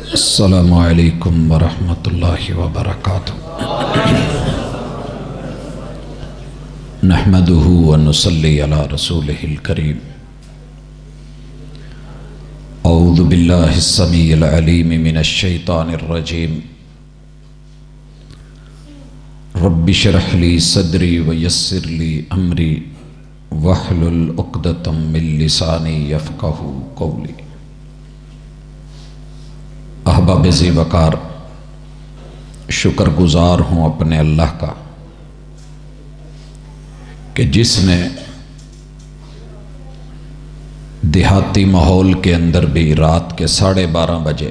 السلام علیکم ورحمۃ اللہ وبرکاتہ۔ نحمده ونصلی علی رسولہ الکریم۔ اعوذ باللہ السمیع العلیم من الشیطان الرجیم۔ رب اشرح لی صدری ویسر لی امری واحلل عقدۃ من لسانی یفقہوا قولی۔ احباب ذی وقار، شکر گزار ہوں اپنے اللہ کا کہ جس نے دیہاتی ماحول کے اندر بھی رات کے 12:30 بجے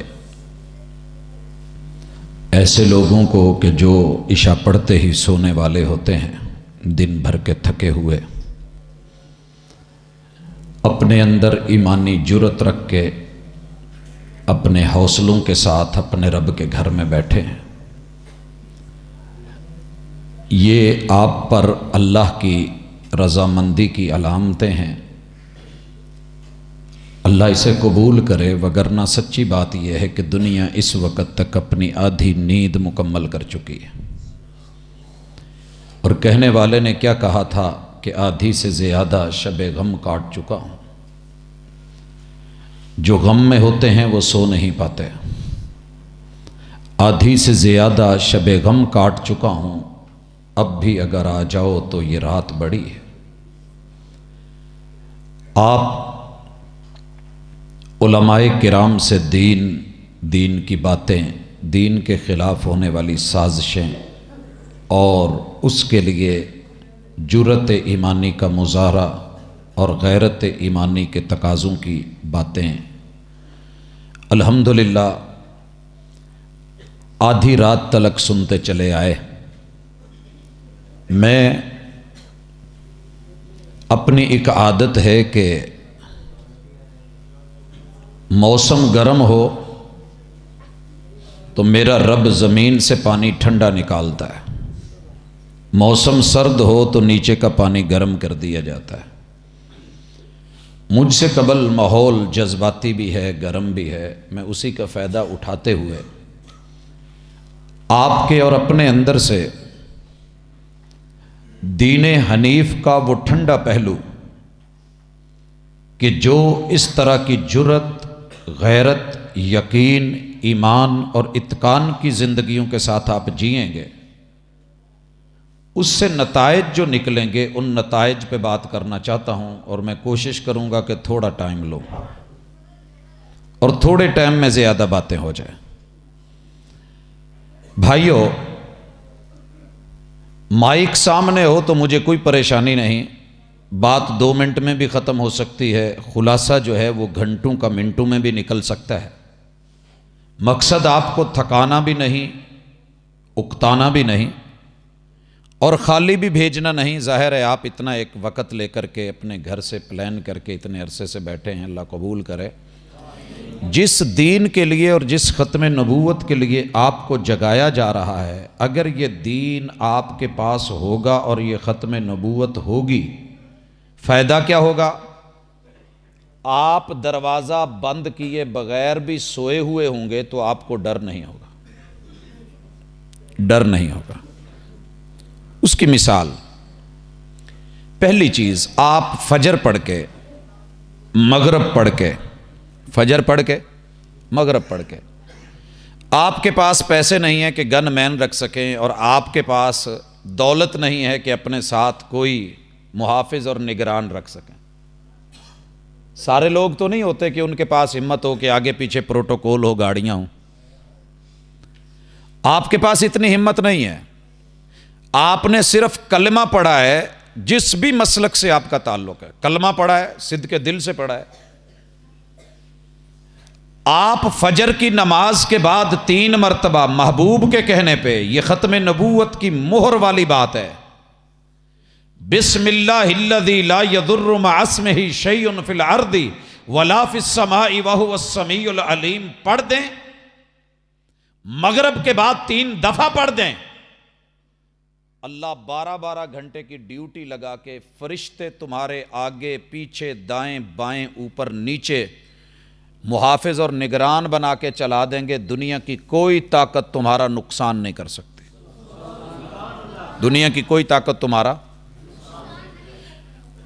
ایسے لوگوں کو کہ جو عشاء پڑھتے ہی سونے والے ہوتے ہیں، دن بھر کے تھکے ہوئے، اپنے اندر ایمانی جرأت رکھ کے اپنے حوصلوں کے ساتھ اپنے رب کے گھر میں بیٹھے ہیں، یہ آپ پر اللہ کی رضامندی کی علامتیں ہیں۔ اللہ اسے قبول کرے، وگرنہ سچی بات یہ ہے کہ دنیا اس وقت تک اپنی آدھی نیند مکمل کر چکی ہے۔ اور کہنے والے نے کیا کہا تھا کہ آدھی سے زیادہ شب غم کاٹ چکا ہوں۔ جو غم میں ہوتے ہیں وہ سو نہیں پاتے۔ آدھی سے زیادہ شب غم کاٹ چکا ہوں، اب بھی اگر آ جاؤ تو یہ رات بڑی ہے۔ آپ علماء کرام سے دین کی باتیں، دین کے خلاف ہونے والی سازشیں اور اس کے لیے جرأت ایمانی کا مظاہرہ اور غیرت ایمانی کے تقاضوں کی باتیں الحمدللہ آدھی رات تلک سنتے چلے آئے۔ میں اپنی ایک عادت ہے کہ موسم گرم ہو تو میرا رب زمین سے پانی ٹھنڈا نکالتا ہے، موسم سرد ہو تو نیچے کا پانی گرم کر دیا جاتا ہے۔ مجھ سے قبل ماحول جذباتی بھی ہے، گرم بھی ہے، میں اسی کا فائدہ اٹھاتے ہوئے آپ کے اور اپنے اندر سے دین حنیف کا وہ ٹھنڈا پہلو کہ جو اس طرح کی جرأت، غیرت، یقین، ایمان اور اتقان کی زندگیوں کے ساتھ آپ جئیں گے، اس سے نتائج جو نکلیں گے ان نتائج پہ بات کرنا چاہتا ہوں، اور میں کوشش کروں گا کہ تھوڑا ٹائم لوں اور تھوڑے ٹائم میں زیادہ باتیں ہو جائیں۔ بھائیو، مائک سامنے ہو تو مجھے کوئی پریشانی نہیں، بات 2 منٹ میں بھی ختم ہو سکتی ہے، خلاصہ جو ہے وہ گھنٹوں کا منٹوں میں بھی نکل سکتا ہے۔ مقصد آپ کو تھکانا بھی نہیں، اکتانا بھی نہیں، اور خالی بھی بھیجنا نہیں۔ ظاہر ہے آپ اتنا ایک وقت لے کر کے اپنے گھر سے پلان کر کے اتنے عرصے سے بیٹھے ہیں، اللہ قبول کرے۔ جس دین کے لیے اور جس ختم نبوت کے لیے آپ کو جگایا جا رہا ہے، اگر یہ دین آپ کے پاس ہوگا اور یہ ختم نبوت ہوگی، فائدہ کیا ہوگا؟ آپ دروازہ بند کیے بغیر بھی سوئے ہوئے ہوں گے تو آپ کو ڈر نہیں ہوگا، ڈر نہیں ہوگا۔ اس کی مثال، پہلی چیز، آپ فجر پڑھ کے، مغرب پڑھ کے، فجر پڑھ کے، مغرب پڑھ کے، آپ کے پاس پیسے نہیں ہیں کہ گن مین رکھ سکیں، اور آپ کے پاس دولت نہیں ہے کہ اپنے ساتھ کوئی محافظ اور نگران رکھ سکیں۔ سارے لوگ تو نہیں ہوتے کہ ان کے پاس ہمت ہو کہ آگے پیچھے پروٹوکول ہو، گاڑیاں ہوں۔ آپ کے پاس اتنی ہمت نہیں ہے۔ آپ نے صرف کلمہ پڑھا ہے، جس بھی مسلک سے آپ کا تعلق ہے، کلمہ پڑھا ہے، صدق دل سے پڑھا ہے۔ آپ فجر کی نماز کے بعد 3 مرتبہ محبوب کے کہنے پہ، یہ ختم نبوت کی مہر والی بات ہے، بسم اللہ الذی لا یضر مع اسمہ شیء فی الارض ولا فی السماء وہو السمیع العلیم پڑھ دیں۔ مغرب کے بعد 3 دفعہ پڑھ دیں۔ اللہ 12 گھنٹے کی ڈیوٹی لگا کے فرشتے تمہارے آگے پیچھے دائیں بائیں اوپر نیچے محافظ اور نگران بنا کے چلا دیں گے، دنیا کی کوئی طاقت تمہارا نقصان نہیں کر سکتی، دنیا کی کوئی طاقت تمہارا۔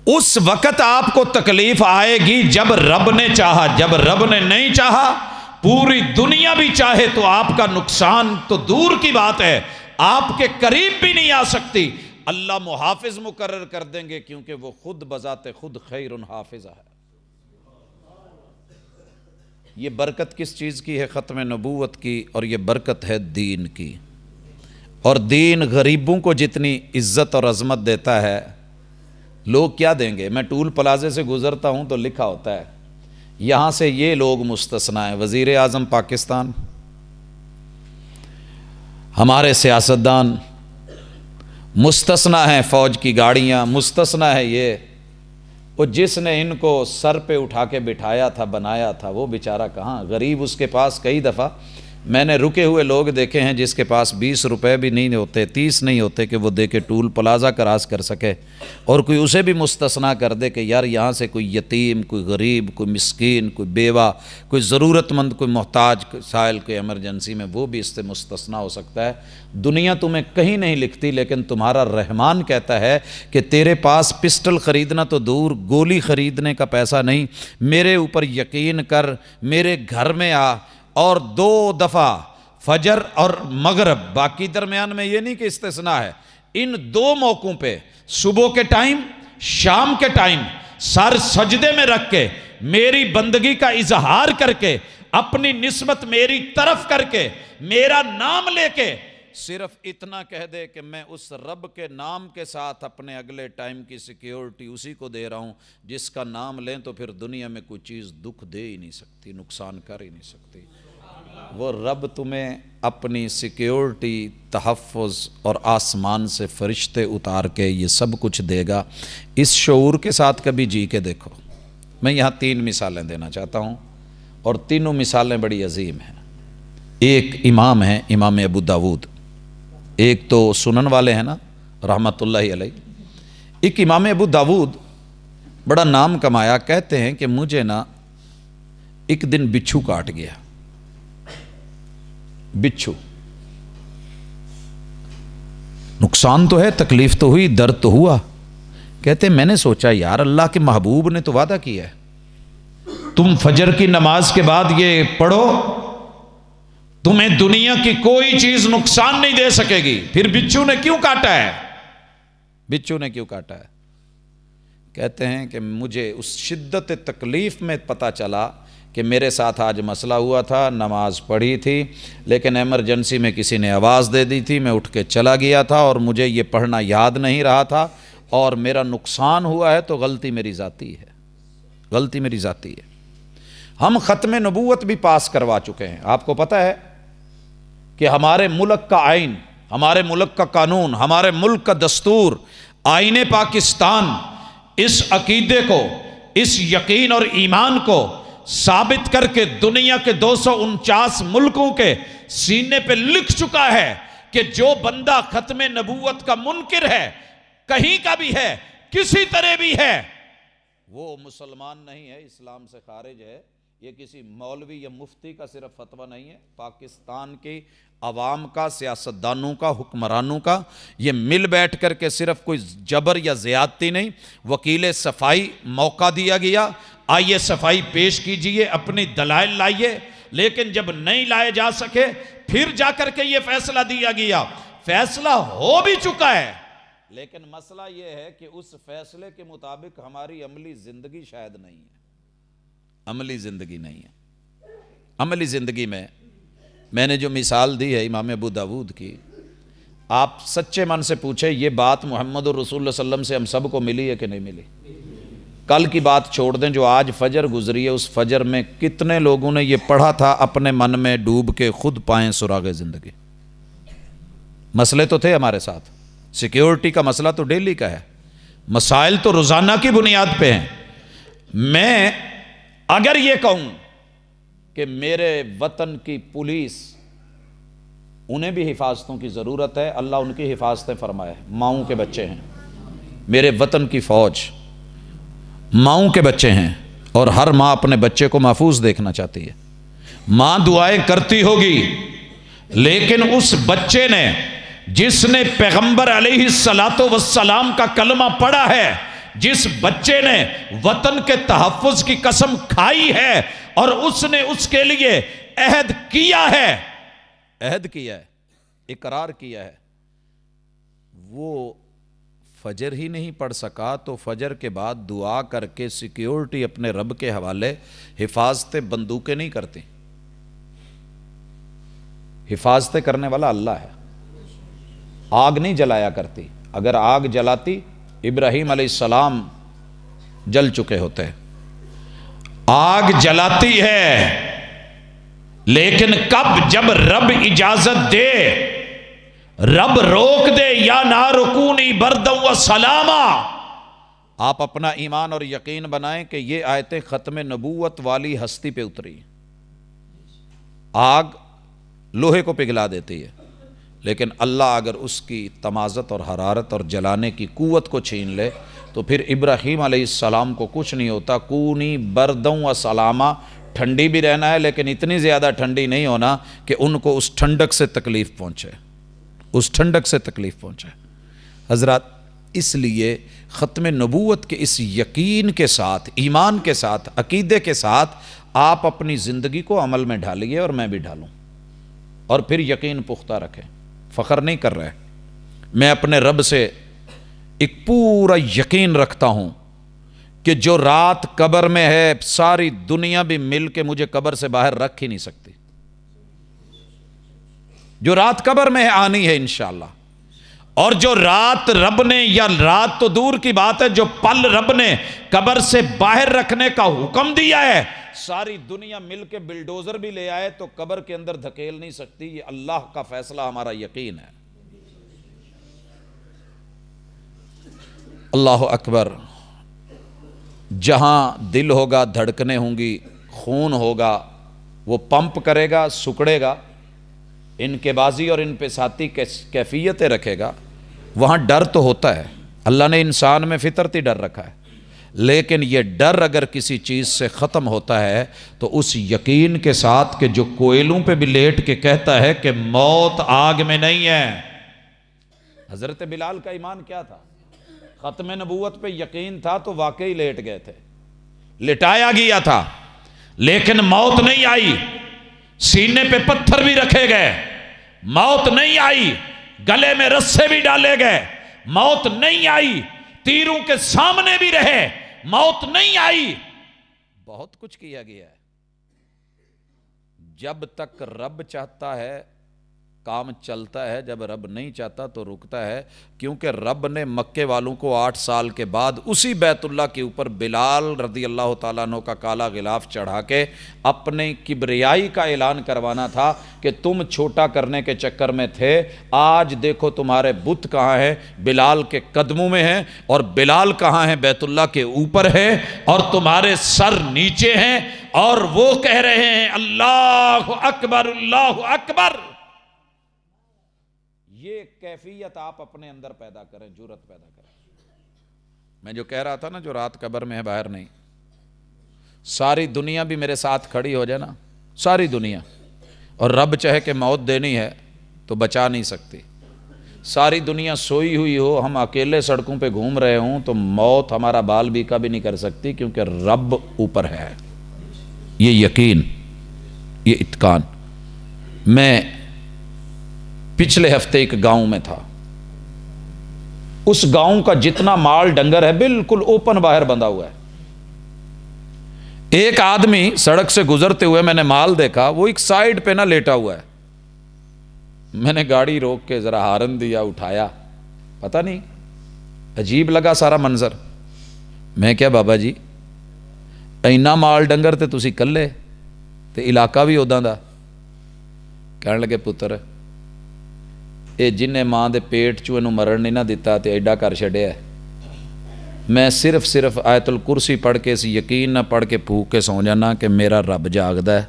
اس وقت آپ کو تکلیف آئے گی جب رب نے چاہا، جب رب نے نہیں چاہا، پوری دنیا بھی چاہے تو آپ کا نقصان تو دور کی بات ہے، آپ کے قریب بھی نہیں آ سکتی، اللہ محافظ مقرر کر دیں گے، کیونکہ وہ خود بذات خود خیر حافظ ہے۔ یہ برکت کس چیز کی ہے؟ ختم نبوت کی، اور یہ برکت ہے دین کی۔ اور دین غریبوں کو جتنی عزت اور عظمت دیتا ہے، لوگ کیا دیں گے؟ میں ٹول پلازے سے گزرتا ہوں تو لکھا ہوتا ہے یہاں سے یہ لوگ مستثنی ہیں، وزیر اعظم پاکستان، ہمارے سیاستدان مستثنی ہیں، فوج کی گاڑیاں مستثنی ہے، یہ وہ جس نے ان کو سر پہ اٹھا کے بٹھایا تھا، بنایا تھا، وہ بیچارہ کہاں؟ غریب اس کے پاس کئی دفعہ میں نے رکے ہوئے لوگ دیکھے ہیں جس کے پاس 20 روپے بھی نہیں ہوتے، 30 نہیں ہوتے کہ وہ دے کے ٹول پلازا کراس کر سکے، اور کوئی اسے بھی مستثنی کر دے کہ یار یہاں سے کوئی یتیم، کوئی غریب، کوئی مسکین، کوئی بیوہ، کوئی ضرورت مند، کوئی محتاج سائل، کوئی ایمرجنسی میں، وہ بھی اس سے مستثنی ہو سکتا ہے۔ دنیا تمہیں کہیں نہیں لکھتی، لیکن تمہارا رحمان کہتا ہے کہ تیرے پاس پسٹل خریدنا تو دور، گولی خریدنے کا پیسہ نہیں، میرے اوپر یقین کر، میرے گھر میں آ، اور 2 دفعہ فجر اور مغرب، باقی درمیان میں یہ نہیں کہ استثناء ہے، ان 2 موقعوں پہ صبح کے ٹائم، شام کے ٹائم، سر سجدے میں رکھ کے میری بندگی کا اظہار کر کے، اپنی نسبت میری طرف کر کے، میرا نام لے کے صرف اتنا کہہ دے کہ میں اس رب کے نام کے ساتھ اپنے اگلے ٹائم کی سیکیورٹی اسی کو دے رہا ہوں جس کا نام لیں تو پھر دنیا میں کوئی چیز دکھ دے ہی نہیں سکتی، نقصان کر ہی نہیں سکتی۔ وہ رب تمہیں اپنی سیکیورٹی، تحفظ اور آسمان سے فرشتے اتار کے یہ سب کچھ دے گا۔ اس شعور کے ساتھ کبھی جی کے دیکھو۔ میں یہاں 3 مثالیں دینا چاہتا ہوں، اور تینوں مثالیں بڑی عظیم ہیں۔ ایک امام ہیں، امام ابو داود، ایک تو سنن والے ہیں نا رحمت اللہ علیہ، ایک امام ابو داود بڑا نام کمایا، کہتے ہیں کہ مجھے نا ایک دن بچھو کاٹ گیا، بچھو، نقصان تو ہے، تکلیف تو ہوئی، درد تو ہوا، کہتے ہیں میں نے سوچا یار اللہ کے محبوب نے تو وعدہ کیا ہے تم فجر کی نماز کے بعد یہ پڑھو تمہیں دنیا کی کوئی چیز نقصان نہیں دے سکے گی، پھر بچھو نے کیوں کاٹا ہے؟ بچھو نے کیوں کاٹا ہے؟ کہتے ہیں کہ مجھے اس شدت تکلیف میں پتہ چلا کہ میرے ساتھ آج مسئلہ ہوا تھا، نماز پڑھی تھی لیکن ایمرجنسی میں کسی نے آواز دے دی تھی، میں اٹھ کے چلا گیا تھا اور مجھے یہ پڑھنا یاد نہیں رہا تھا، اور میرا نقصان ہوا ہے تو غلطی میری ذاتی ہے، غلطی میری ذاتی ہے۔ ہم ختم نبوت بھی پاس کروا چکے ہیں، آپ کو پتہ ہے کہ ہمارے ملک کا آئین، ہمارے ملک کا قانون، ہمارے ملک کا دستور، آئین پاکستان اس عقیدے کو، اس یقین اور ایمان کو ثابت کر کے دنیا کے 249 ملکوں کے سینے پہ لکھ چکا ہے کہ جو بندہ ختم نبوت کا منکر ہے، کہیں کا بھی ہے، کسی طرح بھی ہے، وہ مسلمان نہیں ہے، اسلام سے خارج ہے۔ یہ کسی مولوی یا مفتی کا صرف فتویٰ نہیں ہے، پاکستان کی عوام کا، سیاستدانوں کا، حکمرانوں کا، یہ مل بیٹھ کر کے صرف کوئی جبر یا زیادتی نہیں، وکیل صفائی موقع دیا گیا، آئیے صفائی پیش کیجئے، اپنی دلائل لائیے، لیکن جب نہیں لائے جا سکے پھر جا کر کے یہ فیصلہ دیا گیا، فیصلہ ہو بھی چکا ہے، لیکن مسئلہ یہ ہے کہ اس فیصلے کے مطابق ہماری عملی زندگی شاید نہیں ہے، عملی زندگی نہیں ہے۔ عملی زندگی میں نے جو مثال دی ہے امام ابو داود کی، آپ سچے من سے پوچھیں یہ بات محمد رسول اللہ صلی اللہ علیہ وسلم سے ہم سب کو ملی ہے کہ نہیں ملی؟ کل کی بات چھوڑ دیں، جو آج فجر گزری ہے، اس فجر میں کتنے لوگوں نے یہ پڑھا تھا اپنے من میں ڈوب کے خود پائیں سراغ زندگی؟ مسئلے تو تھے ہمارے ساتھ، سیکیورٹی کا مسئلہ تو ڈیلی کا ہے، مسائل تو روزانہ کی بنیاد پہ ہیں۔ میں اگر یہ کہوں کہ میرے وطن کی پولیس، انہیں بھی حفاظتوں کی ضرورت ہے، اللہ ان کی حفاظتیں فرمائے، ماؤں کے بچے ہیں، میرے وطن کی فوج ماؤں کے بچے ہیں، اور ہر ماں اپنے بچے کو محفوظ دیکھنا چاہتی ہے. ماں دعائیں کرتی ہوگی، لیکن اس بچے نے جس نے پیغمبر علیہ الصلاۃ والسلام کا کلمہ پڑھا ہے، جس بچے نے وطن کے تحفظ کی قسم کھائی ہے اور اس نے اس کے لیے عہد کیا ہے، اقرار کیا ہے، وہ فجر ہی نہیں پڑھ سکا تو فجر کے بعد دعا کر کے سیکیورٹی اپنے رب کے حوالے، حفاظتیں بندوقیں نہیں کرتی، حفاظتیں کرنے والا اللہ ہے. آگ نہیں جلایا کرتی، اگر آگ جلاتی ابراہیم علیہ السلام جل چکے ہوتے. آگ جلاتی ہے لیکن کب؟ جب رب اجازت دے، رب روک دے. یا نار کونی بردا و سلاما. آپ اپنا ایمان اور یقین بنائیں کہ یہ آیتیں ختم نبوت والی ہستی پہ اتری. آگ لوہے کو پگھلا دیتی ہے، لیکن اللہ اگر اس کی تمازت اور حرارت اور جلانے کی قوت کو چھین لے تو پھر ابراہیم علیہ السلام کو کچھ نہیں ہوتا. کونی بردوں و سلاما، ٹھنڈی بھی رہنا ہے لیکن اتنی زیادہ ٹھنڈی نہیں ہونا کہ ان کو اس ٹھنڈک سے تکلیف پہنچے، اس ٹھنڈک سے تکلیف پہنچے. حضرات، اس لیے ختم نبوت کے اس یقین کے ساتھ، ایمان کے ساتھ، عقیدے کے ساتھ آپ اپنی زندگی کو عمل میں ڈھالئے اور میں بھی ڈھالوں، اور پھر یقین پختہ رکھیں. فخر نہیں کر رہے، میں اپنے رب سے ایک پورا یقین رکھتا ہوں کہ جو رات قبر میں ہے ساری دنیا بھی مل کے مجھے قبر سے باہر رکھ ہی نہیں سکتی. جو رات قبر میں ہے آنی ہے انشاءاللہ. اور جو رات رب نے، یا رات تو دور کی بات ہے، جو پل رب نے قبر سے باہر رکھنے کا حکم دیا ہے، ساری دنیا مل کے بلڈوزر بھی لے آئے تو قبر کے اندر دھکیل نہیں سکتی. یہ اللہ کا فیصلہ، ہمارا یقین ہے. اللہ اکبر. جہاں دل ہوگا دھڑکنیں ہوں گی، خون ہوگا، وہ پمپ کرے گا، سکڑے گا، انقباضی اور انبساطی کیفیتیں رکھے گا. وہاں ڈر تو ہوتا ہے، اللہ نے انسان میں فطرتی ڈر رکھا ہے، لیکن یہ ڈر اگر کسی چیز سے ختم ہوتا ہے تو اس یقین کے ساتھ کہ جو کوئلوں پہ بھی لیٹ کے کہتا ہے کہ موت آگ میں نہیں ہے. حضرت بلال کا ایمان کیا تھا؟ ختم نبوت پہ یقین تھا تو واقعی لیٹ گئے تھے، لٹایا گیا تھا، لیکن موت نہیں آئی. سینے پہ پتھر بھی رکھے گئے، موت نہیں آئی. گلے میں رسے بھی ڈالے گئے، موت نہیں آئی. تیروں کے سامنے بھی رہے، موت نہیں آئی. بہت کچھ کیا گیا ہے. جب تک رب چاہتا ہے کام چلتا ہے، جب رب نہیں چاہتا تو رکتا ہے. کیونکہ رب نے مکے والوں کو 8 سال کے بعد اسی بیت اللہ کے اوپر بلال رضی اللہ تعالیٰ عنہ کا کالا غلاف چڑھا کے اپنے کبریائی کا اعلان کروانا تھا کہ تم چھوٹا کرنے کے چکر میں تھے، آج دیکھو تمہارے بت کہاں ہیں، بلال کے قدموں میں ہیں، اور بلال کہاں ہیں، بیت اللہ کے اوپر ہے، اور تمہارے سر نیچے ہیں، اور وہ کہہ رہے ہیں اللہ اکبر اللہ اکبر. یہ کیفیت آپ اپنے اندر پیدا کریں، جرأت پیدا کریں. میں جو کہہ رہا تھا نا، جو رات قبر میں ہے باہر نہیں، ساری دنیا بھی میرے ساتھ کھڑی ہو جائے نا، ساری دنیا، اور رب چاہے کہ موت دینی ہے تو بچا نہیں سکتی. ساری دنیا سوئی ہوئی ہو، ہم اکیلے سڑکوں پہ گھوم رہے ہوں تو موت ہمارا بال بھی کا بھی نہیں کر سکتی، کیونکہ رب اوپر ہے. یہ یقین، یہ اتقان. میں پچھلے ہفتے ایک گاؤں میں تھا. اس گاؤں کا جتنا مال ڈنگر ہے بالکل اوپن باہر بندھا ہوا ہے. ایک آدمی سڑک سے گزرتے ہوئے میں نے مال دیکھا، وہ ایک سائیڈ پہ نہ لیٹا ہوا ہے. میں نے گاڑی روک کے ذرا ہارن دیا، اٹھایا، پتہ نہیں عجیب لگا سارا منظر. میں کیا بابا جی اینا مال ڈنگر تے تسی کلے تے علاقہ بھی اوداں دا؟ کہنے لگے پتر اے جنہیں ماں دے پیٹ چوں اینوں مرن نہیں نہ دیتا تے ایڈا کر چھڈیا ہے. میں صرف آیت الکرسی پڑھ کے اس یقین نہ پڑھ کے پھوک کے سو جانا کہ میرا رب جاگدا ہے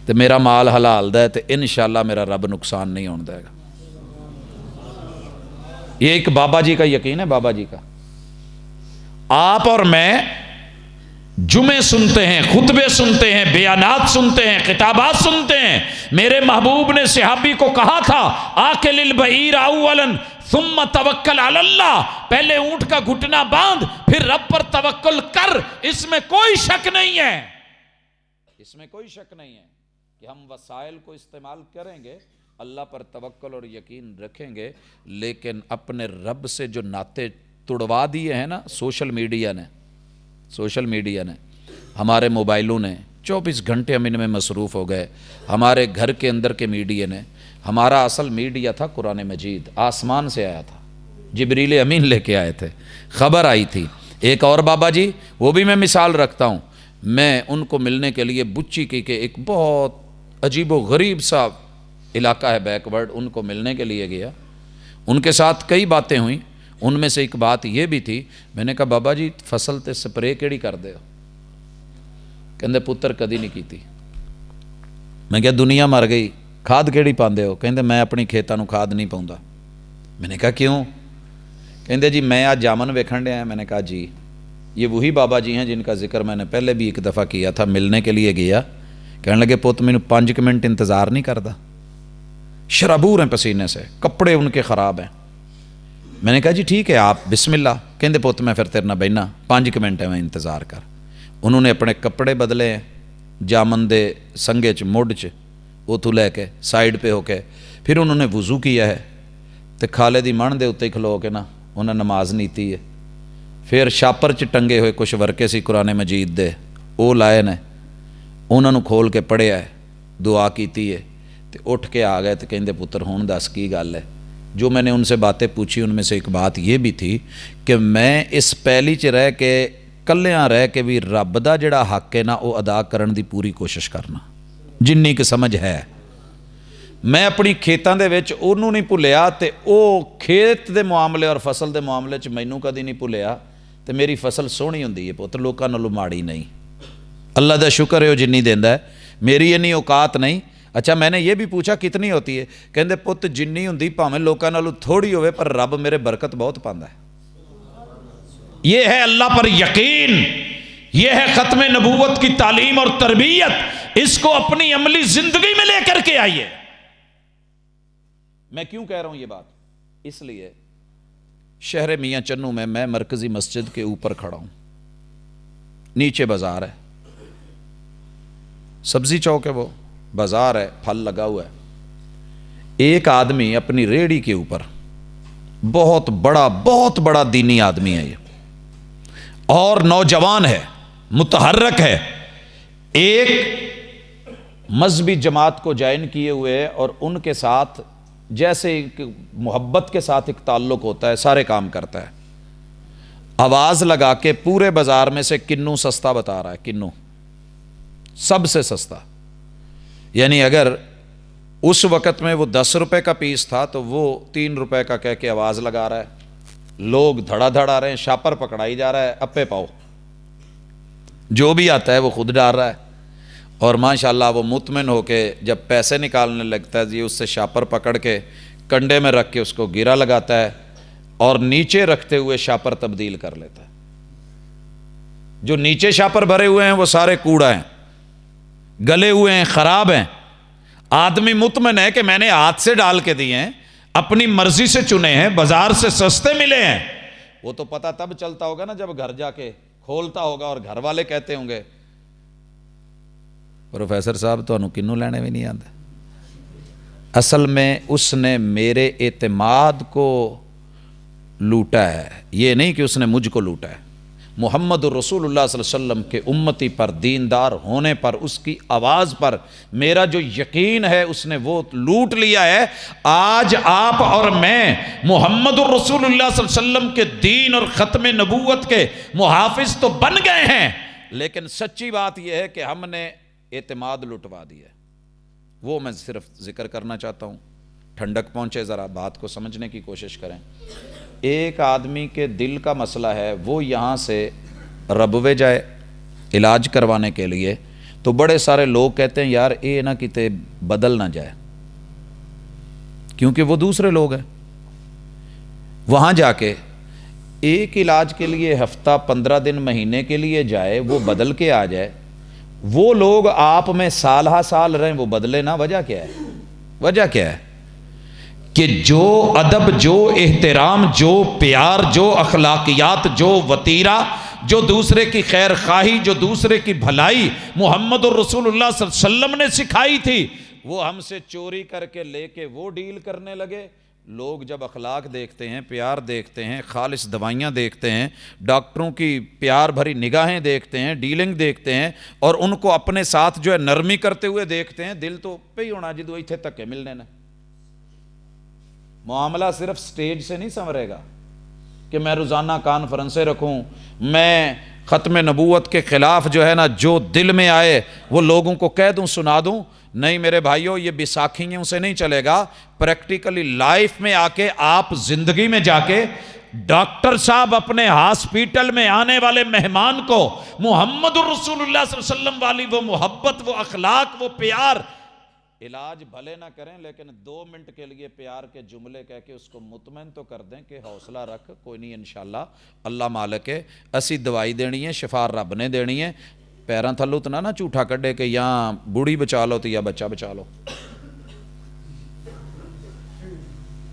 تے میرا مال حلال دا ہے تے انشاءاللہ میرا رب نقصان نہیں ہون دے گا. یہ ایک بابا جی کا یقین ہے، بابا جی کا. آپ اور میں جمعے سنتے ہیں، خطبے سنتے ہیں، بیانات سنتے ہیں، خطابات سنتے ہیں۔ میرے محبوب نے صحابی کو کہا تھا آکل البعیر اولا ثم توکل علی اللہ، پہلے اونٹ کا گھٹنا باندھ پھر رب پر توکل کر۔ اس میں کوئی شک نہیں ہے، اس میں کوئی شک نہیں ہے کہ ہم وسائل کو استعمال کریں گے، اللہ پر توکل اور یقین رکھیں گے، لیکن اپنے رب سے جو ناطے توڑوا دیے ہیں نا سوشل میڈیا نے، ہمارے موبائلوں نے، 24 گھنٹے ہم ان میں مصروف ہو گئے، ہمارے گھر کے اندر کے میڈیا نے۔ ہمارا اصل میڈیا تھا قرآن مجید، آسمان سے آیا تھا، جبریل امین لے کے آئے تھے، خبر آئی تھی۔ ایک اور بابا جی، وہ بھی میں مثال رکھتا ہوں، میں ان کو ملنے کے لیے بچی کی کہ ایک بہت عجیب و غریب سا علاقہ ہے بیک ورڈ، ان کو ملنے کے لیے گیا، ان کے ساتھ کئی باتیں ہوئیں، ان میں سے ایک بات یہ بھی تھی، میں نے کہا بابا جی فصل تے سپرے کیڑی کر دے ہو؟ کہندے پتر کدی نہیں کیتی۔ میں کہا دنیا مر گئی، کھاد کیڑی پاندے ہو؟ کہندے میں اپنی کھیتاں نو کھاد نہیں پاؤندا۔ میں نے کہا کیوں؟ کہندے جی میں آج جامن ویکھن ڈیا۔ میں نے کہا جی یہ وہی بابا جی ہیں جن کا ذکر میں نے پہلے بھی ایک دفعہ کیا تھا، ملنے کے لیے گیا، کہنے لگے پوت مینوں 5 منٹ انتظار نہیں کردا، شرابور ہیں پسینے سے، کپڑے ان کے خراب ہیں۔ میں نے کہا جی ٹھیک ہے آپ بسم اللہ۔ کہندے پوت میں پھر تیرے نہ بہنا 5 منٹ ہے میں انتظار کر۔ انہوں نے اپنے کپڑے بدلے ہیں، جامن دے سنگے چ مڈ چ اتو لے کے سائڈ پہ ہو کے، پھر انہوں نے وضو کیا ہے تے کھالے دی من دے اتنے کھلو کے نا انہیں نماز نیتی ہے، پھر شاپر چ ٹنگے ہوئے کچھ ورکے سی قرآن مجید دے وہ لائے نے، انہوں نے کھول کے پڑھیا ہے، دعا کیتی ہے تے اٹھ کے آ گئے تے کہندے پتر ہون دس کی گل ہے۔ جو میں نے ان سے باتیں پوچھی ان میں سے ایک بات یہ بھی تھی کہ میں اس پہلی چ رہ کے کلیاں رہ کے بھی رب دا جڑا حق ہے نا وہ ادا کرن دی پوری کوشش کرنا جنی کہ سمجھ ہے۔ میں اپنی کھیتاں دے وچ انہوں نہیں بھولیا تے او کھیت دے معاملے اور فصل دے معاملے چ مینوں کدی نہیں بھولیا تے میری فصل سونی ہوندی ہے پتر، لوکاں نالوں ماڑی نہیں۔ اللہ دا شکر ہے وہ جنی دیندا ہے، میری اینی اوقات نہیں۔ اچھا میں نے یہ بھی پوچھا کتنی ہوتی ہے؟ کہندے پت جنی ہوندی پاویں لوکاں نالوں تھوڑی ہوئے پر رب میرے برکت بہت پاندا ہے۔ یہ ہے اللہ پر یقین، یہ ہے ختم نبوت کی تعلیم اور تربیت، اس کو اپنی عملی زندگی میں لے کر کے آئیے۔ میں کیوں کہہ رہا ہوں یہ بات؟ اس لیے شہر میاں چنوں میں مرکزی مسجد کے اوپر کھڑا ہوں، نیچے بازار ہے، سبزی چوک ہے، وہ بازار ہے، پھل لگا ہوا ہے۔ ایک آدمی اپنی ریڑھی کے اوپر، بہت بڑا دینی آدمی ہے یہ، اور نوجوان ہے، متحرک ہے، ایک مذہبی جماعت کو جوائن کیے ہوئے ہے، اور ان کے ساتھ جیسے محبت کے ساتھ ایک تعلق ہوتا ہے، سارے کام کرتا ہے۔ آواز لگا کے پورے بازار میں سے کنو سستا بتا رہا ہے، کنو سب سے سستا، یعنی اگر اس وقت میں وہ 10 روپے کا پیس تھا تو وہ 3 روپے کا کہہ کے آواز لگا رہا ہے، لوگ دھڑا دھڑ آ رہے ہیں، شاپر پکڑائی جا رہا ہے، اپے پاؤ جو بھی آتا ہے وہ خود ڈال رہا ہے، اور ماشاءاللہ وہ مطمئن ہو کے جب پیسے نکالنے لگتا ہے جی اس سے شاپر پکڑ کے کنڈے میں رکھ کے اس کو گرا لگاتا ہے اور نیچے رکھتے ہوئے شاپر تبدیل کر لیتا ہے۔ جو نیچے شاپر بھرے ہوئے ہیں وہ سارے کوڑا ہیں، گلے ہوئے ہیں، خراب ہیں۔ آدمی مطمئن ہے کہ میں نے ہاتھ سے ڈال کے دیے ہیں، اپنی مرضی سے چنے ہیں، بازار سے سستے ملے ہیں۔ وہ تو پتہ تب چلتا ہوگا نا جب گھر جا کے کھولتا ہوگا اور گھر والے کہتے ہوں گے پروفیسر صاحب تو انہوں کنوں لینے بھی نہیں آتا۔ اصل میں اس نے میرے اعتماد کو لوٹا ہے، یہ نہیں کہ اس نے مجھ کو لوٹا ہے۔ محمد رسول اللہ صلی اللہ علیہ وسلم کے امتی پر، دیندار ہونے پر، اس کی آواز پر میرا جو یقین ہے اس نے وہ لوٹ لیا ہے۔ آج آپ اور میں محمد رسول اللہ صلی اللہ علیہ وسلم کے دین اور ختم نبوت کے محافظ تو بن گئے ہیں، لیکن سچی بات یہ ہے کہ ہم نے اعتماد لٹوا دیا ہے۔ وہ میں صرف ذکر کرنا چاہتا ہوں، ٹھنڈک پہنچے، ذرا بات کو سمجھنے کی کوشش کریں۔ ایک آدمی کے دل کا مسئلہ ہے، وہ یہاں سے ربوے جائے علاج کروانے کے لیے، تو بڑے سارے لوگ کہتے ہیں یار اے نہ کتے بدل نہ جائے، کیونکہ وہ دوسرے لوگ ہیں۔ وہاں جا کے ایک علاج کے لیے ہفتہ 15 دن مہینے کے لیے جائے، وہ بدل کے آ جائے، وہ لوگ آپ میں سال ہا سال رہیں، وہ بدلے نہ، وجہ کیا ہے؟ وجہ کیا ہے؟ کہ جو ادب، جو احترام، جو پیار، جو اخلاقیات، جو وطیرہ، جو دوسرے کی خیر خواہی، جو دوسرے کی بھلائی محمد الرسول اللہ صلی اللہ علیہ وسلم نے سکھائی تھی، وہ ہم سے چوری کر کے لے کے وہ ڈیل کرنے لگے۔ لوگ جب اخلاق دیکھتے ہیں، پیار دیکھتے ہیں، خالص دوائیاں دیکھتے ہیں، ڈاکٹروں کی پیار بھری نگاہیں دیکھتے ہیں، ڈیلنگ دیکھتے ہیں، اور ان کو اپنے ساتھ جو ہے نرمی کرتے ہوئے دیکھتے ہیں، دل تو پہ ہی ہونا جدو ایتھے تک ہے ملنے نے۔ معاملہ صرف سٹیج سے نہیں سنورے گا کہ میں روزانہ کانفرنسیں رکھوں، میں ختم نبوت کے خلاف جو ہے نا جو دل میں آئے وہ لوگوں کو کہہ دوں، سنا دوں۔ نہیں میرے بھائیوں، یہ بیساکھیوں سے نہیں چلے گا۔ پریکٹیکلی لائف میں آ کے، آپ زندگی میں جا کے، ڈاکٹر صاحب اپنے ہاسپیٹل میں آنے والے مہمان کو محمد الرسول اللہ صلی اللہ علیہ وسلم والی وہ محبت، وہ اخلاق، وہ پیار، علاج بھلے نہ کریں لیکن 2 منٹ کے لیے پیار کے جملے کہہ کے اس کو مطمئن تو کر دیں کہ حوصلہ رکھ، کوئی نہیں، انشاءاللہ اللہ مالک ہے، اسی دوائی دینی ہے، شفا رب نے دینی ہے۔ پیراں تھلو تو نہ جھوٹا کڈے کہ یا بوڑھی بچا لو تو یا بچہ بچا لو۔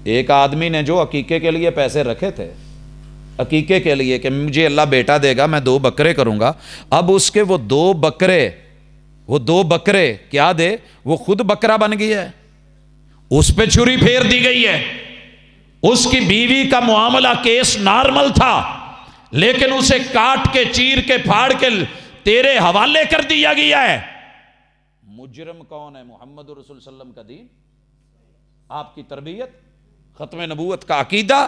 ایک آدمی نے جو عقیقے کے لیے پیسے رکھے تھے، عقیقے کے لیے کہ مجھے اللہ بیٹا دے گا، میں 2 بکرے کروں گا، اب اس کے وہ 2 بکرے کیا دے، وہ خود بکرا بن گیا ہے، اس پہ چھری پھیر دی گئی ہے۔ اس کی بیوی کا معاملہ کیس نارمل تھا، لیکن اسے کاٹ کے، چیر کے، پھاڑ کے تیرے حوالے کر دیا گیا ہے۔ مجرم کون ہے؟ محمد رسول صلی اللہ علیہ وسلم کا دین، آپ کی تربیت، ختم نبوت کا عقیدہ،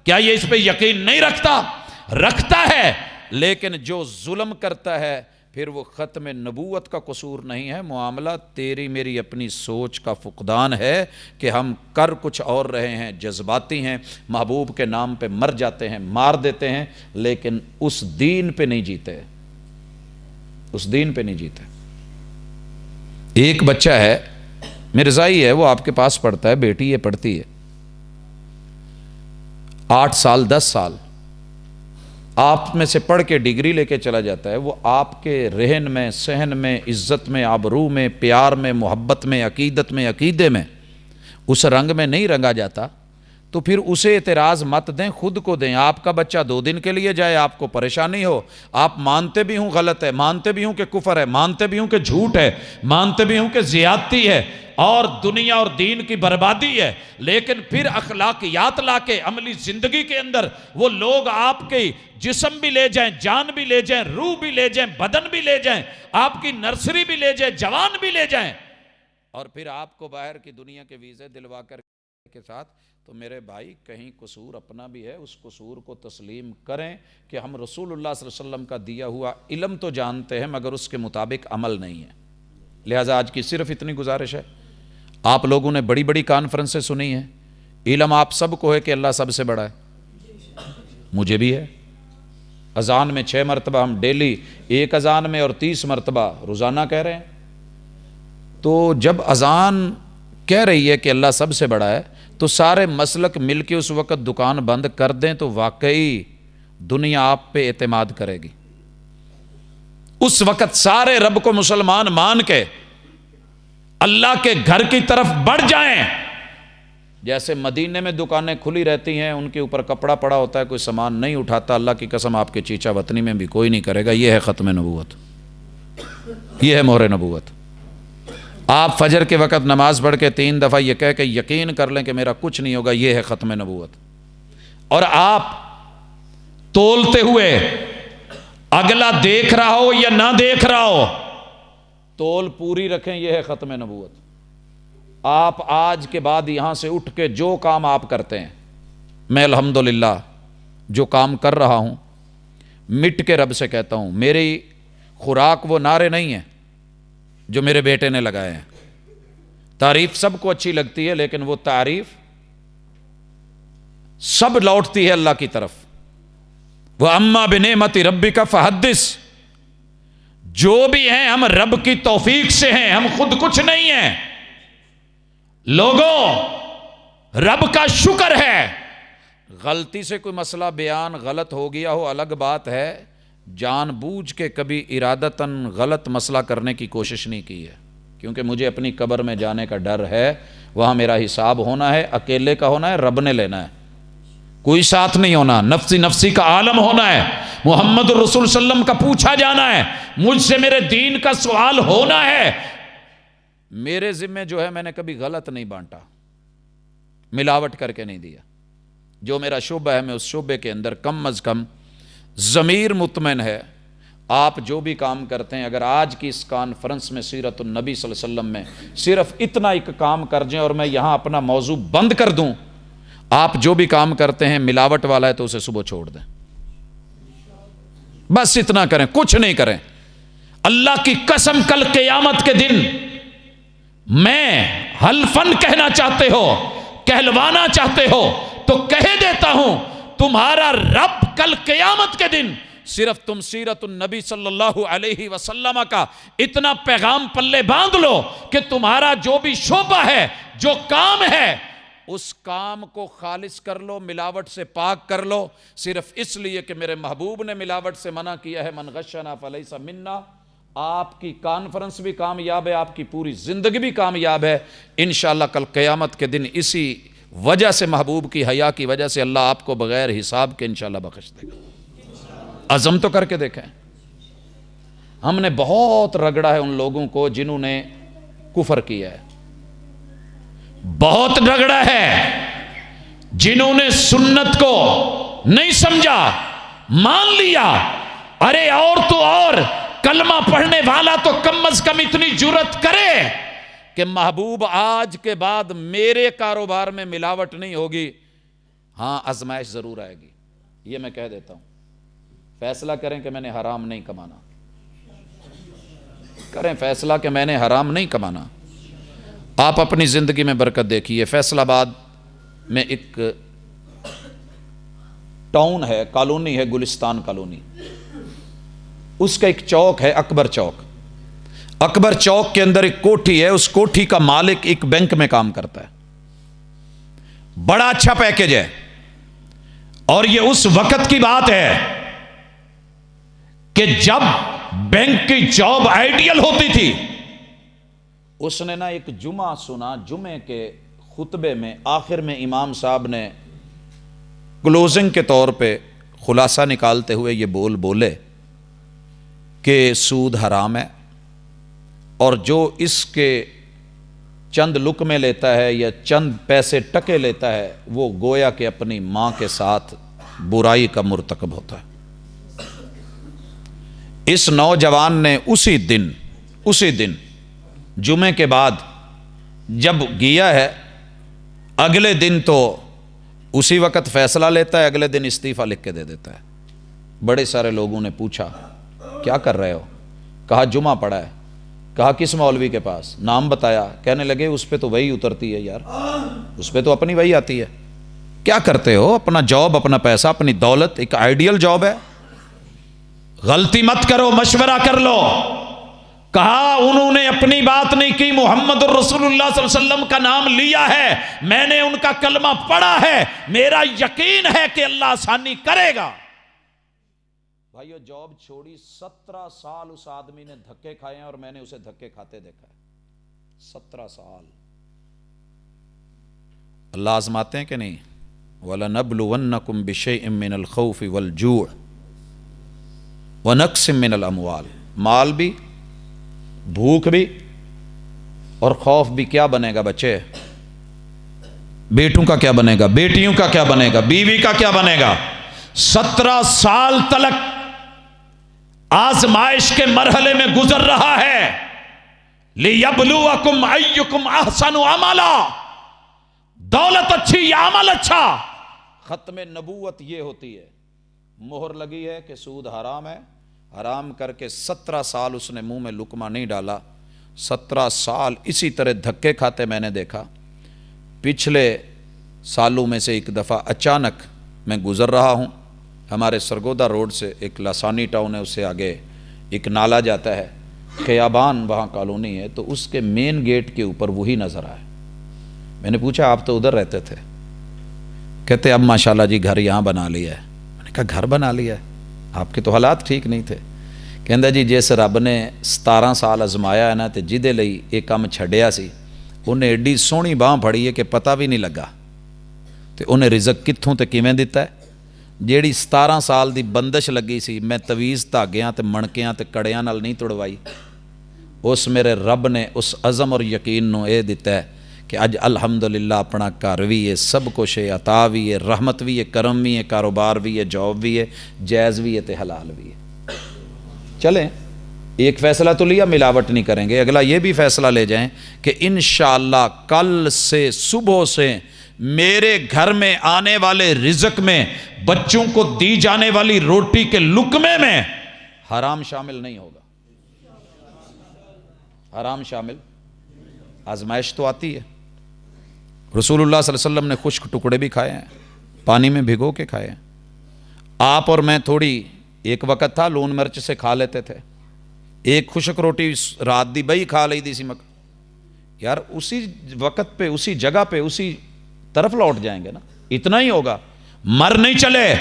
کیا یہ اس پہ یقین نہیں رکھتا ہے؟ لیکن جو ظلم کرتا ہے پھر وہ ختم نبوت کا قصور نہیں ہے، معاملہ تیری میری اپنی سوچ کا فقدان ہے کہ ہم کر کچھ اور رہے ہیں، جذباتی ہیں، محبوب کے نام پہ مر جاتے ہیں، مار دیتے ہیں، لیکن اس دین پہ نہیں جیتے، اس دین پہ نہیں جیتے۔ ایک بچہ ہے مرزائی ہے، وہ آپ کے پاس پڑھتا ہے، بیٹی یہ پڑھتی ہے، 8 سال 10 سال، آپ میں سے پڑھ کے ڈگری لے کے چلا جاتا ہے، وہ آپ کے رہن میں، سہن میں، عزت میں، آبرو میں، پیار میں، محبت میں، عقیدت میں، عقیدے میں اس رنگ میں نہیں رنگا جاتا، تو پھر اسے اعتراض مت دیں، خود کو دیں۔ آپ کا بچہ 2 دن کے لیے جائے، آپ کو پریشانی ہو، آپ مانتے بھی ہوں غلط ہے، مانتے بھی ہوں کہ کفر ہے، مانتے بھی ہوں کہ جھوٹ ہے، مانتے بھی ہوں کہ زیادتی ہے اور دنیا اور دین کی بربادی ہے، لیکن پھر اخلاقیات لا کے عملی زندگی کے اندر وہ لوگ آپ کے جسم بھی لے جائیں، جان بھی لے جائیں، روح بھی لے جائیں، بدن بھی لے جائیں، آپ کی نرسری بھی لے جائیں، جوان بھی لے جائیں، اور پھر آپ کو باہر کی دنیا کے ویزے دلوا کر کے ساتھ، تو میرے بھائی کہیں قصور اپنا بھی ہے، اس قصور کو تسلیم کریں کہ ہم رسول اللہ صلی اللہ علیہ وسلم کا دیا ہوا علم تو جانتے ہیں مگر اس کے مطابق عمل نہیں ہے۔ لہٰذا آج کی صرف اتنی گزارش ہے، آپ لوگوں نے بڑی بڑی کانفرنسیں سنی ہیں، علم آپ سب کو ہے کہ اللہ سب سے بڑا ہے، مجھے بھی ہے۔ اذان میں 6 مرتبہ ہم ڈیلی، ایک اذان میں اور 30 مرتبہ روزانہ کہہ رہے ہیں، تو جب اذان کہہ رہی ہے کہ اللہ سب سے بڑا ہے تو سارے مسلک مل کے اس وقت دکان بند کر دیں تو واقعی دنیا آپ پہ اعتماد کرے گی۔ اس وقت سارے رب کو مسلمان مان کے اللہ کے گھر کی طرف بڑھ جائیں۔ جیسے مدینے میں دکانیں کھلی رہتی ہیں، ان کے اوپر کپڑا پڑا ہوتا ہے، کوئی سامان نہیں اٹھاتا، اللہ کی قسم آپ کے چیچا وطنی میں بھی کوئی نہیں کرے گا۔ یہ ہے ختم نبوت، یہ ہے مہر نبوت۔ آپ فجر کے وقت نماز پڑھ کے 3 دفعہ یہ کہہ کے یقین کر لیں کہ میرا کچھ نہیں ہوگا، یہ ہے ختم نبوت۔ اور آپ تولتے ہوئے اگلا دیکھ رہا ہو یا نہ دیکھ رہا ہو، تول پوری رکھیں، یہ ہے ختم نبوت۔ آپ آج کے بعد یہاں سے اٹھ کے جو کام آپ کرتے ہیں، میں الحمدللہ جو کام کر رہا ہوں، مٹ کے رب سے کہتا ہوں، میری خوراک وہ نعرے نہیں ہیں جو میرے بیٹے نے لگائے ہیں۔ تعریف سب کو اچھی لگتی ہے، لیکن وہ تعریف سب لوٹتی ہے اللہ کی طرف۔ وَأَمَّا بِنِعْمَةِ رَبِّكَ فَحَدِّثْ، جو بھی ہیں ہم رب کی توفیق سے ہیں، ہم خود کچھ نہیں ہیں۔ لوگوں، رب کا شکر ہے، غلطی سے کوئی مسئلہ بیان غلط ہو گیا ہو الگ بات ہے، جان بوجھ کے کبھی ارادتاً غلط مسئلہ کرنے کی کوشش نہیں کی ہے، کیونکہ مجھے اپنی قبر میں جانے کا ڈر ہے، وہاں میرا حساب ہونا ہے، اکیلے کا ہونا ہے، رب نے لینا ہے، کوئی ساتھ نہیں ہونا، نفسی نفسی کا عالم ہونا ہے، محمد الرسول صلی اللہ علیہ وسلم کا پوچھا جانا ہے، مجھ سے میرے دین کا سوال ہونا ہے۔ میرے ذمہ جو ہے میں نے کبھی غلط نہیں بانٹا، ملاوٹ کر کے نہیں دیا، جو میرا شعبہ ہے میں اس شعبے کے اندر کم از کم ضمیر مطمئن ہے۔ آپ جو بھی کام کرتے ہیں، اگر آج کی اس کانفرنس میں سیرت النبی صلی اللہ علیہ وسلم میں صرف اتنا ایک کام کر جائیں اور میں یہاں اپنا موضوع بند کر دوں، آپ جو بھی کام کرتے ہیں ملاوٹ والا ہے تو اسے صبح چھوڑ دیں، بس اتنا کریں، کچھ نہیں کریں۔ اللہ کی قسم کل قیامت کے دن میں حلفن کہنا چاہتے ہو، کہلوانا چاہتے ہو تو کہہ دیتا ہوں، تمہارا رب کل قیامت کے دن صرف تم سیرت النبی صلی اللہ علیہ وسلم کا اتنا پیغام پلے باندھ لو کہ تمہارا جو بھی شعبہ ہے، جو کام ہے، اس کام کو خالص کر لو، ملاوٹ سے پاک کر لو، صرف اس لیے کہ میرے محبوب نے ملاوٹ سے منع کیا ہے، من غشنا فلیس منا۔ آپ کی کانفرنس بھی کامیاب ہے، آپ کی پوری زندگی بھی کامیاب ہے انشاءاللہ۔ کل قیامت کے دن اسی وجہ سے، محبوب کی حیا کی وجہ سے، اللہ آپ کو بغیر حساب کے انشاءاللہ بخش دے گا۔ عزم تو کر کے دیکھیں۔ ہم نے بہت رگڑا ہے ان لوگوں کو جنہوں نے کفر کیا ہے، بہت رگڑا ہے جنہوں نے سنت کو نہیں سمجھا، مان لیا۔ ارے اور تو اور کلمہ پڑھنے والا تو کم از کم اتنی جرت کرے کہ محبوب آج کے بعد میرے کاروبار میں ملاوٹ نہیں ہوگی، ہاں آزمائش ضرور آئے گی، یہ میں کہہ دیتا ہوں۔ فیصلہ کریں کہ میں نے حرام نہیں کمانا، کریں فیصلہ کہ میں نے حرام نہیں کمانا، آپ اپنی زندگی میں برکت دیکھیے۔ فیصل آباد میں ایک ٹاؤن ہے، کالونی ہے، گلستان کالونی، اس کا ایک چوک ہے اکبر چوک۔ اکبر چوک کے اندر ایک کوٹھی ہے، اس کوٹھی کا مالک ایک بینک میں کام کرتا ہے، بڑا اچھا پیکج ہے، اور یہ اس وقت کی بات ہے کہ جب بینک کی جاب آئیڈیل ہوتی تھی۔ اس نے نا ایک جمعہ سنا، جمعے کے خطبے میں آخر میں امام صاحب نے کلوزنگ کے طور پہ خلاصہ نکالتے ہوئے یہ بولے کہ سود حرام ہے، اور جو اس کے چند لقمے لیتا ہے یا چند پیسے ٹکے لیتا ہے وہ گویا کہ اپنی ماں کے ساتھ برائی کا مرتکب ہوتا ہے۔ اس نوجوان نے اسی دن جمعے کے بعد جب گیا ہے، اگلے دن تو اسی وقت فیصلہ لیتا ہے، اگلے دن استعفیٰ لکھ کے دے دیتا ہے۔ بڑے سارے لوگوں نے پوچھا کیا کر رہے ہو؟ کہا جمعہ پڑھا ہے۔ کہا کس مولوی کے پاس؟ نام بتایا، کہنے لگے اس پہ تو وہی اترتی ہے یار، اس پہ تو اپنی وہی آتی ہے۔ کیا کرتے ہو؟ اپنا جاب، اپنا پیسہ، اپنی دولت، ایک آئیڈیل جاب ہے، غلطی مت کرو، مشورہ کر لو۔ کہا انہوں نے اپنی بات نہیں کی، محمد الرسول اللہ صلی اللہ علیہ وسلم کا نام لیا ہے، میں نے ان کا کلمہ پڑھا ہے، میرا یقین ہے کہ اللہ آسانی کرے گا۔ بھائیو جاب چھوڑی، 17 سال اس آدمی نے دھکے کھائے ہیں، اور میں نے اسے دھکے کھاتے دیکھا ہے، 17 سال۔ اللہ آزماتے ہیں کہ نہیں؟ وَلَنَبْلُوَنَّكُمْ بِشَيْءٍ مِّنَ الْخَوْفِ وَالْجُوعِ وَنَقْصٍ مِّنَ الْأَمْوَالِ، مال بھی، بھوک بھی، اور خوف بھی۔ کیا بنے گا بچے؟ بیٹوں کا کیا بنے گا؟ بیٹیوں کا کیا بنے گا؟ بیوی کا کیا بنے گا؟ 17 سال تلک آزمائش کے مرحلے میں گزر رہا ہے۔ لِيَبْلُوَكُمْ أَيُّكُمْ أَحْسَنُ عَمَلًا، دولت اچھی یا عمل اچھا۔ ختم نبوت یہ ہوتی ہے، مہر لگی ہے کہ سود حرام ہے، حرام کر کے 17 سال اس نے منہ میں لقمہ نہیں ڈالا، 17 سال اسی طرح دھکے کھاتے میں نے دیکھا۔ پچھلے سالوں میں سے ایک دفعہ اچانک میں گزر رہا ہوں، ہمارے سرگودا روڈ سے ایک لاسانی ٹاؤن ہے، اس سے آگے ایک نالا جاتا ہے، خیابان وہاں کالونی ہے، تو اس کے مین گیٹ کے اوپر وہی نظر آئے۔ میں نے پوچھا آپ تو ادھر رہتے تھے؟ کہتے اب ماشاءاللہ جی گھر یہاں بنا لیا ہے. میں نے کہا گھر بنا لیا ہے, آپ کے تو حالات ٹھیک نہیں تھے. کہندا جی جس رب نے 17 سال ازمایا ہے نا تے جہدے لئی یہ کام چھڈیا سی انہیں ایڈی سونی باہ پھڑی ہے کہ پتہ بھی نہیں لگا تے انہیں رزق کتھوں تے کیویں دتا ہے. جیڑی 17 سال دی بندش لگی سی میں تویز دھاگیاں تے مڑکیاں تے کڑیاں نال نہیں توڑوائی, اس میرے رب نے اس عزم اور یقین نو اے دیتا ہے کہ اج الحمدللہ اپنا گھر بھی ہے, سب کچھ ہے, عطا بھی ہے, رحمت بھی ہے, کرم بھی ہے, کاروبار بھی ہے, جاب بھی ہے, جائز بھی ہے تے حلال بھی ہے. چلیں ایک فیصلہ تو لیا ملاوٹ نہیں کریں گے, اگلا یہ بھی فیصلہ لے جائیں کہ انشاءاللہ کل سے صبح سے میرے گھر میں آنے والے رزق میں بچوں کو دی جانے والی روٹی کے لقمے میں حرام شامل نہیں ہوگا. حرام شامل, آزمائش تو آتی ہے. رسول اللہ صلی اللہ علیہ وسلم نے خشک ٹکڑے بھی کھائے ہیں, پانی میں بھگو کے کھائے ہیں. آپ اور میں تھوڑی ایک وقت تھا لون مرچ سے کھا لیتے تھے, ایک خشک روٹی رات دی بئی کھا لی دی سی مک یار اسی وقت پہ اسی جگہ پہ اسی طرف لوٹ جائیں گے نا, اتنا ہی ہوگا. مر نہیں چلے,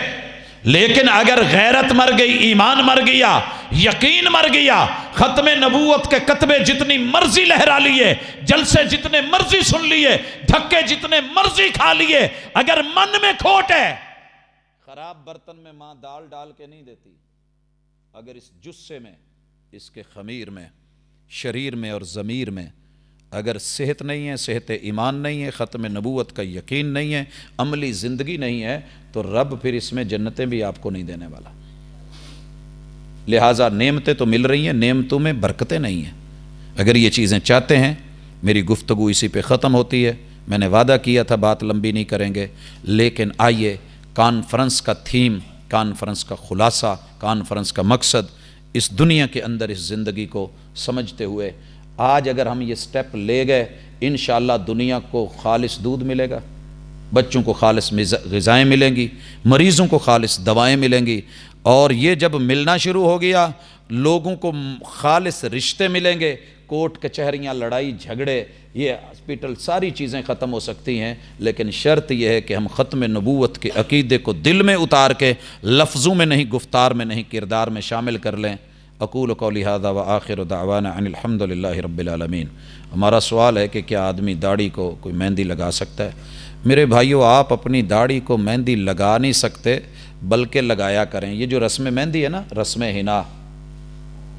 لیکن اگر غیرت مر گئی, ایمان مر گیا, یقین مر گیا, ختم نبوت کے کتبے جتنی مرضی لہرا لیے, جلسے جتنے مرضی سن لیے, دھکے جتنے مرضی کھا لیے, اگر من میں کھوٹ ہے, خراب برتن میں ماں دال ڈال کے نہیں دیتی. اگر اس جسے میں, اس کے خمیر میں, شریر میں اور ضمیر میں اگر صحت نہیں ہے, صحت ایمان نہیں ہے, ختم نبوت کا یقین نہیں ہے, عملی زندگی نہیں ہے, تو رب پھر اس میں جنتیں بھی آپ کو نہیں دینے والا. لہٰذا نعمتیں تو مل رہی ہیں, نعمتوں میں برکتیں نہیں ہیں. اگر یہ چیزیں چاہتے ہیں, میری گفتگو اسی پہ ختم ہوتی ہے. میں نے وعدہ کیا تھا بات لمبی نہیں کریں گے, لیکن آئیے کانفرنس کا تھیم, کانفرنس کا خلاصہ, کانفرنس کا مقصد اس دنیا کے اندر اس زندگی کو سمجھتے ہوئے آج اگر ہم یہ سٹیپ لے گئے, انشاءاللہ دنیا کو خالص دودھ ملے گا, بچوں کو خالص غذائیں ملیں گی, مریضوں کو خالص دوائیں ملیں گی, اور یہ جب ملنا شروع ہو گیا لوگوں کو خالص رشتے ملیں گے, کوٹ کچہریاں, لڑائی جھگڑے, یہ ہاسپٹل, ساری چیزیں ختم ہو سکتی ہیں. لیکن شرط یہ ہے کہ ہم ختم نبوت کے عقیدے کو دل میں اتار کے لفظوں میں نہیں, گفتار میں نہیں, کردار میں شامل کر لیں. اقول قولی ھذا وآخر دعوانا ان الحمد للہ رب العالمین. ہمارا سوال ہے کہ کیا آدمی داڑھی کو کوئی مہندی لگا سکتا ہے؟ میرے بھائیو, آپ اپنی داڑھی کو مہندی لگا نہیں سکتے بلکہ لگایا کریں. یہ جو رسم مہندی ہے نا, رسم حنا,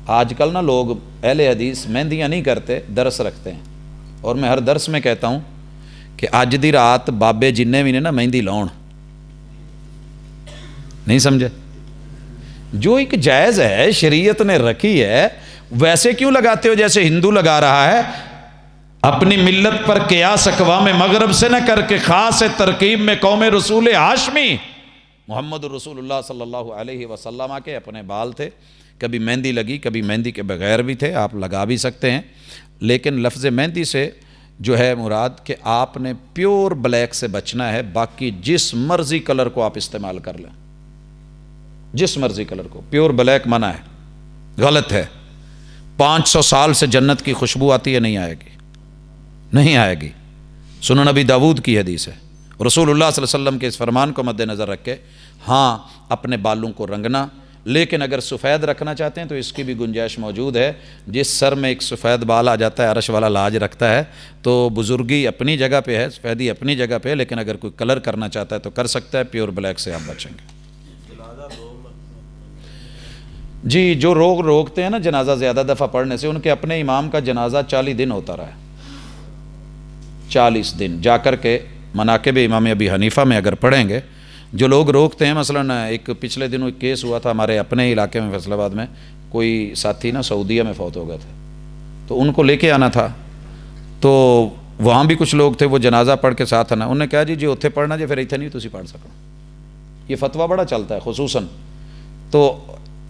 آج کل نا لوگ اہل حدیث مہندیاں نہیں کرتے, درس رکھتے ہیں. اور میں ہر درس میں کہتا ہوں کہ اج دی رات بابے جننے بھی نے نا مہندی لاؤن, نہیں سمجھے؟ جو ایک جائز ہے, شریعت نے رکھی ہے, ویسے کیوں لگاتے ہو جیسے ہندو لگا رہا ہے؟ اپنی ملت پر قیاس اقوام مغرب سے نہ کر کے خاص ترکیب میں قوم رسول ہاشمی محمد رسول اللہ صلی اللہ علیہ وسلم کے اپنے بال تھے, کبھی مہندی لگی, کبھی مہندی کے بغیر بھی تھے, آپ لگا بھی سکتے ہیں. لیکن لفظ مہندی سے جو ہے مراد کہ آپ نے پیور بلیک سے بچنا ہے, باقی جس مرضی کلر کو آپ استعمال کر لیں, جس مرضی کلر کو. پیور بلیک منع ہے, غلط ہے. 500 سال سے جنت کی خوشبو آتی ہے, نہیں آئے گی, نہیں آئے گی. سنن نبی داود کی حدیث ہے, رسول اللہ صلی اللہ علیہ وسلم کے اس فرمان کو مد نظر رکھ کے ہاں اپنے بالوں کو رنگنا, لیکن اگر سفید رکھنا چاہتے ہیں تو اس کی بھی گنجائش موجود ہے. جس سر میں ایک سفید بال آ جاتا ہے, عرش والا لاج رکھتا ہے, تو بزرگی اپنی جگہ پہ ہے, سفیدی اپنی جگہ پہ ہے, لیکن اگر کوئی کلر کرنا چاہتا ہے تو کر سکتا ہے. پیور بلیک سے آپ بچیں گے. جی, جو روکتے ہیں نا جنازہ زیادہ دفعہ پڑھنے سے, ان کے اپنے امام کا جنازہ 40 دن ہوتا رہا ہے. 40 دن جا کر کے مناقب امام ابی حنیفہ میں اگر پڑھیں گے. جو لوگ روکتے ہیں, مثلا ایک پچھلے دنوں ایک کیس ہوا تھا ہمارے اپنے علاقے میں, فیصل آباد میں, کوئی ساتھی نا سعودیہ میں فوت ہو گیا تھا, تو ان کو لے کے آنا تھا, تو وہاں بھی کچھ لوگ تھے, وہ جنازہ پڑھ کے ساتھ آنا. انہوں نے کہا جی اتنے پڑھنا جی, پھر اتنے نہیں تسی پڑھ سکو. یہ فتویٰ بڑا چلتا ہے خصوصاً. تو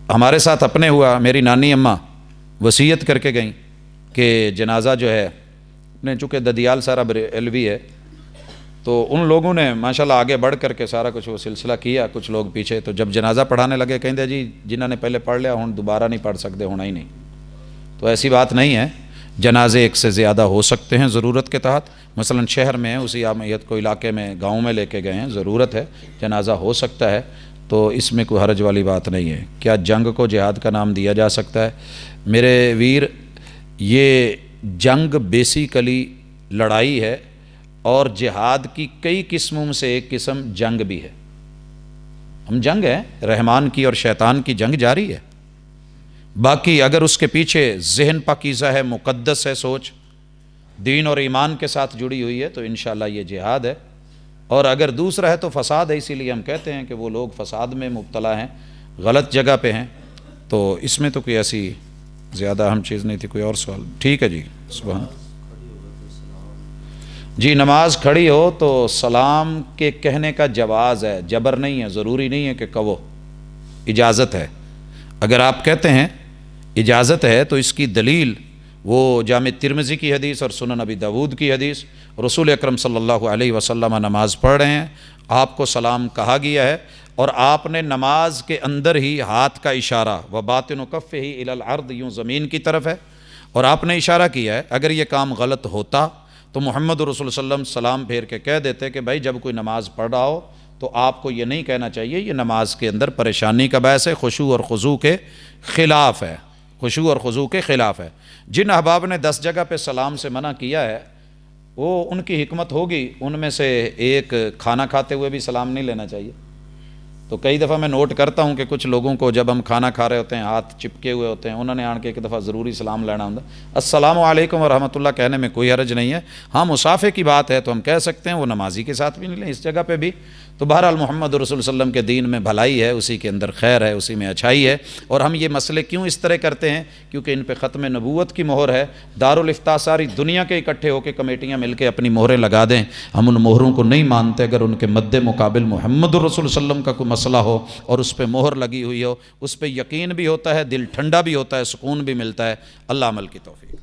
ہمارے ساتھ اپنے ہوا, میری نانی اماں وصیت کر کے گئیں کہ جنازہ جو ہے, نے چونکہ ددیال سارا بریلوی ہے, تو ان لوگوں نے ماشاءاللہ آگے بڑھ کر کے سارا کچھ وہ سلسلہ کیا, کچھ لوگ پیچھے. تو جب جنازہ پڑھانے لگے کہیں دے جی جنہوں نے پہلے پڑھ لیا ہوں دوبارہ نہیں پڑھ سکتے, ہونا ہی نہیں. تو ایسی بات نہیں ہے. جنازے ایک سے زیادہ ہو سکتے ہیں ضرورت کے تحت، مثلا شہر میں ہیں، اسی میت کو علاقے میں گاؤں میں لے کے گئے ہیں، ضرورت ہے، جنازہ ہو سکتا ہے، تو اس میں کوئی حرج والی بات نہیں ہے۔ کیا جنگ کو جہاد کا نام دیا جا سکتا ہے؟ میرے ویر، یہ جنگ بیسیکلی لڑائی ہے، اور جہاد کی کئی قسموں میں سے ایک قسم جنگ بھی ہے۔ ہم جنگ ہے، رحمان کی اور شیطان کی جنگ جاری ہے۔ باقی اگر اس کے پیچھے ذہن پاکیزہ ہے، مقدس ہے سوچ، دین اور ایمان کے ساتھ جڑی ہوئی ہے، تو انشاءاللہ یہ جہاد ہے۔ اور اگر دوسرا ہے تو فساد ہے، اسی لیے ہم کہتے ہیں کہ وہ لوگ فساد میں مبتلا ہیں، غلط جگہ پہ ہیں، تو اس میں تو کوئی ایسی زیادہ اہم چیز نہیں تھی۔ کوئی اور سوال؟ ٹھیک ہے جی، سبحان۔ جی، نماز کھڑی ہو تو سلام کے کہنے کا جواز ہے، جبر نہیں ہے، ضروری نہیں ہے کہ کہو، اجازت ہے۔ اگر آپ کہتے ہیں اجازت ہے تو اس کی دلیل وہ جامع ترمذی کی حدیث اور سنن ابی داود کی حدیث، رسول اکرم صلی اللہ علیہ وسلم نماز پڑھ رہے ہیں، آپ کو سلام کہا گیا ہے، اور آپ نے نماز کے اندر ہی ہاتھ کا اشارہ وباطن کفہ الی الارض، یوں زمین کی طرف ہے، اور آپ نے اشارہ کیا ہے۔ اگر یہ کام غلط ہوتا تو محمد رسول اللہ علیہ وسلم سلام پھیر کے کہہ دیتے کہ بھائی جب کوئی نماز پڑھ رہا ہو تو آپ کو یہ نہیں کہنا چاہیے یہ نماز کے اندر پریشانی کا باعث ہے، خشوع اور خضوع کے خلاف ہے، خشوع اور خضوع کے خلاف ہے۔ جن احباب نے 10 جگہ پہ سلام سے منع کیا ہے وہ ان کی حکمت ہوگی، ان میں سے ایک کھانا کھاتے ہوئے بھی سلام نہیں لینا چاہیے۔ تو کئی دفعہ میں نوٹ کرتا ہوں کہ کچھ لوگوں کو جب ہم کھانا کھا رہے ہوتے ہیں، ہاتھ چپکے ہوئے ہوتے ہیں، انہوں نے آن کے ایک دفعہ ضروری سلام لینا ہوتا ہے۔ السلام علیکم ورحمۃ اللہ کہنے میں کوئی حرج نہیں ہے، ہاں مصافحے کی بات ہے تو ہم کہہ سکتے ہیں، وہ نمازی کے ساتھ بھی نہیں لیں اس جگہ پہ بھی۔ تو بہرحال محمد رسول اللہ علیہ وسلم کے دین میں بھلائی ہے، اسی کے اندر خیر ہے، اسی میں اچھائی ہے۔ اور ہم یہ مسئلے کیوں اس طرح کرتے ہیں؟ کیونکہ ان پہ ختم نبوت کی مہر ہے۔ دارالافتاء ساری دنیا کے اکٹھے ہو کے کمیٹیاں مل کے اپنی مہریں لگا دیں، ہم ان مہروں کو نہیں مانتے اگر ان کے مد مقابل محمد رسول اللہ علیہ وسلم کا کوئی مسئلہ ہو اور اس پہ مہر لگی ہوئی ہو، اس پہ یقین بھی ہوتا ہے، دل ٹھنڈا بھی ہوتا ہے، سکون بھی ملتا ہے۔ اللہ عمل کی توفیق۔